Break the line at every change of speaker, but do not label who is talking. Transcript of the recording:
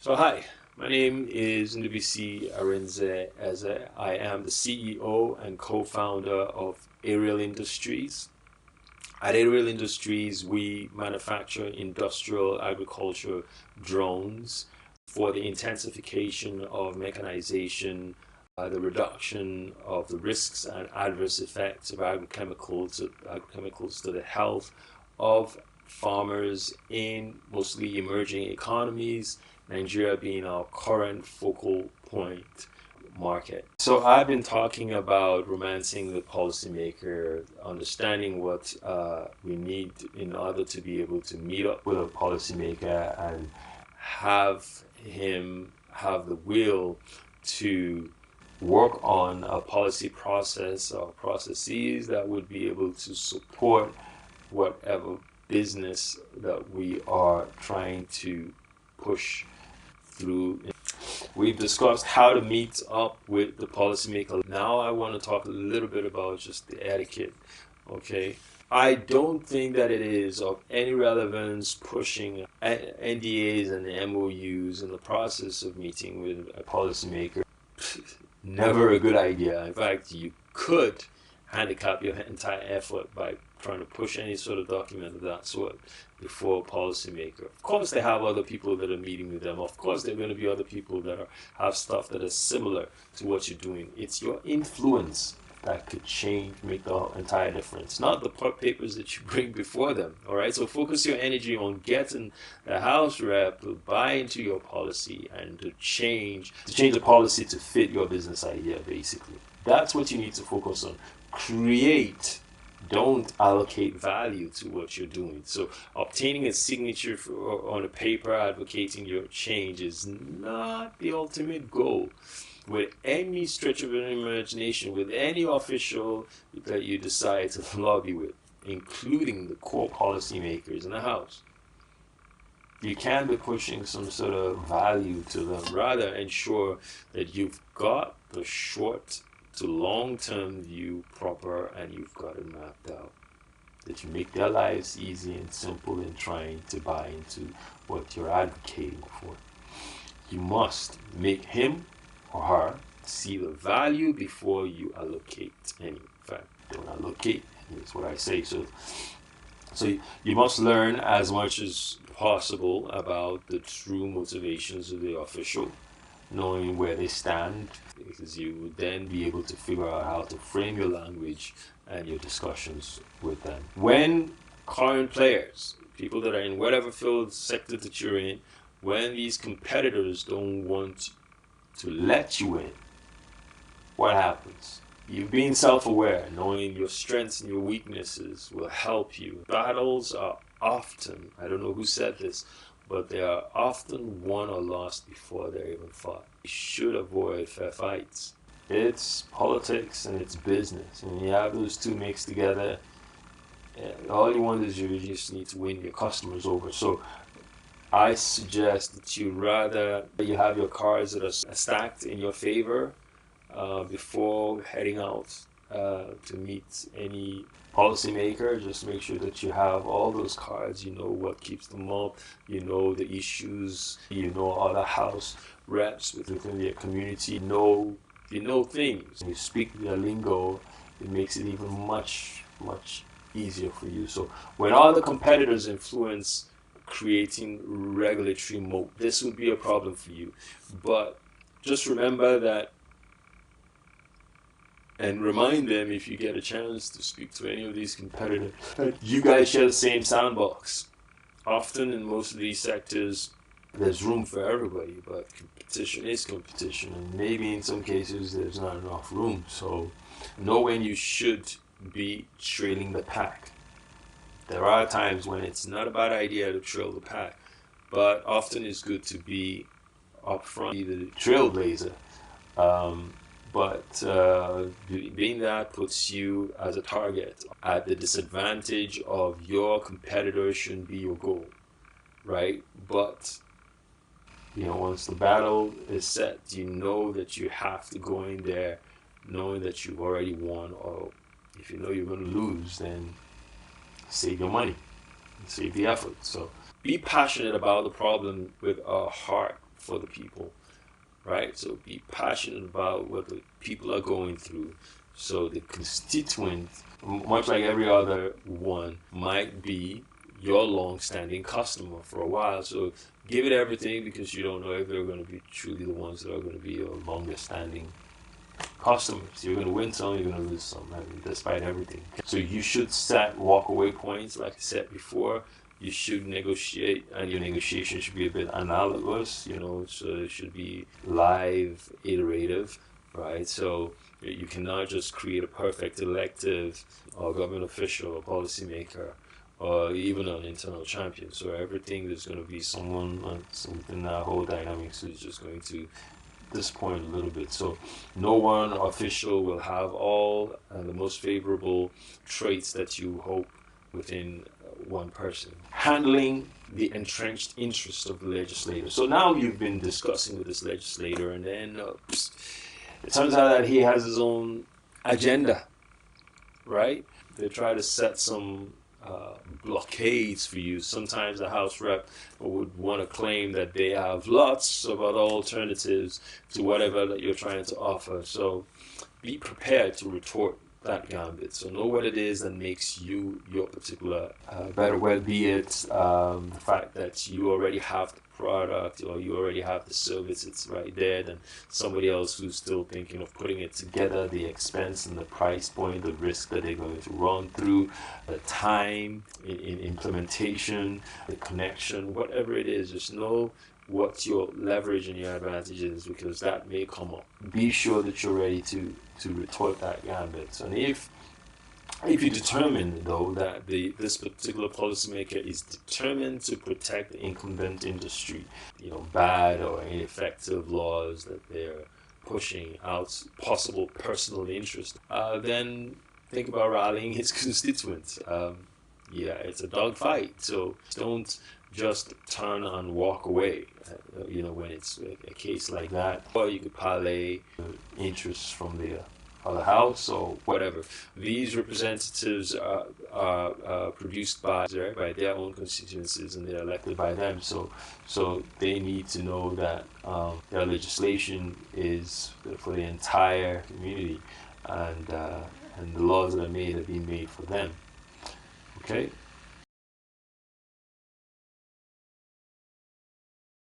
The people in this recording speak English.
So hi, my name is Ndubisi Arinze Eze. I am the CEO and co-founder of Aerial Industries. At Aerial Industries, we manufacture industrial agriculture drones for the intensification of mechanization, the reduction of the risks and adverse effects of agrochemicals to the health of farmers in mostly emerging economies, Nigeria being our current focal point market. So I've been talking about romancing the policymaker, understanding what we need in order to be able to meet up with a policymaker and have him have the will to work on a policy process or processes that would be able to support whatever business that we are trying to push through. We've discussed how to meet up with the policymaker. Now I want to talk a little bit about just the etiquette. Okay, I don't think that it is of any relevance pushing NDAs and MOUs in the process of meeting with a policymaker. Never a good idea. In fact, you could handicap your entire effort by trying to push any sort of document of that sort before a policymaker. Of course, they have other people that are meeting with them. Of course, there are going to be other people that have stuff that is similar to what you're doing. It's your influence that could change, make the entire difference, not the papers that you bring before them. All right, so focus your energy on getting the House rep to buy into your policy and to change the policy to fit your business idea. Basically, that's what you need to focus on. Create. Don't allocate value to what you're doing. So obtaining a signature on a paper advocating your change is not the ultimate goal. With any stretch of an imagination, with any official that you decide to lobby with, including the core policymakers in the House, you can be pushing some sort of value to them. Rather, ensure that you've got the short to long-term view proper and you've got it mapped out. That you make their lives easy and simple in trying to buy into what you're advocating for. You must make him or her see the value before you allocate any. In fact, don't allocate, is what I say. So you must learn as much as possible about the true motivations of the official, knowing where they stand, because you would then be able to figure out how to frame your language and your discussions with them. When current players, people that are in whatever field sector that you're in, when these competitors don't want to let you in, what happens? You being self-aware, knowing your strengths and your weaknesses will help you. Battles are often, I don't know who said this, but they are often won or lost before they're even fought. You should avoid fair fights. It's politics and it's business. And you have those two mixed together, all you want is you just need to win your customers over. So I suggest that you rather you have your cards that are stacked in your favor before heading out to meet any policymaker. Just make sure that you have all those cards. You know what keeps them up. You know the issues. You know other House reps within their community. You know things. When you speak their lingo, it makes it even much easier for you. So when all the competitors influence creating regulatory moat, this would be a problem for you. But just remember that, and remind them if you get a chance to speak to any of these competitors, you guys share the same sandbox. Often in most of these sectors, there's room for everybody, but competition is competition, and maybe in some cases there's not enough room. So know when you should be trailing the pack. There are times when it's not a bad idea to trail the pack, but often it's good to be up front, be the trailblazer. But being that puts you as a target at the disadvantage of your competitor shouldn't be your goal, right? But once the battle is set, you know that you have to go in there knowing that you've already won, or if you know you're going to lose, then save your money, save the effort. So be passionate about the problem with a heart for the people, right? So be passionate about what the people are going through. So the constituent, much like every other one, might be your long-standing customer for a while. So give it everything, because you don't know if they're going to be truly the ones that are going to be your longest-standing customers. You're going to win some, you're going to lose some, I mean, despite everything. So you should set walk-away points, like I said before. You should negotiate, and your negotiation should be a bit analogous, so it should be live, iterative, right? So you cannot just create a perfect elective or government official or policymaker or even an internal champion. So everything, there's going to be someone, something, that whole dynamics is just going to disappoint a little bit. So no one official will have all the most favorable traits that you hope within one person. Handling the entrenched interests of the legislator. So now you've been discussing with this legislator, and then it turns out that he has his own agenda, right? They try to set some blockades for you. Sometimes the House rep would want to claim that they have lots of other alternatives to whatever that you're trying to offer. So be prepared to retort that gambit. So know what it is that makes you your particular better, well, be it the fact that you already have the product or you already have the service, it's right there, than somebody else who's still thinking of putting it together, the expense and the price point, the risk that they're going to run through, the time in implementation, the connection, whatever it is. Just know what your leverage and your advantage is, because that may come up. Be sure that you're ready to retort that gambit. And if you determine, though, that this particular policymaker is determined to protect the incumbent industry, bad or ineffective laws that they're pushing out, possible personal interest, then think about rallying his constituents. It's a dogfight, so don't just turn and walk away, when it's a case like that. Or you could parlay interests from the other house or whatever. These representatives are produced by their own constituencies, and they're elected by them. So they need to know that their legislation is for the entire community, and the laws that are made are being made for them. Okay.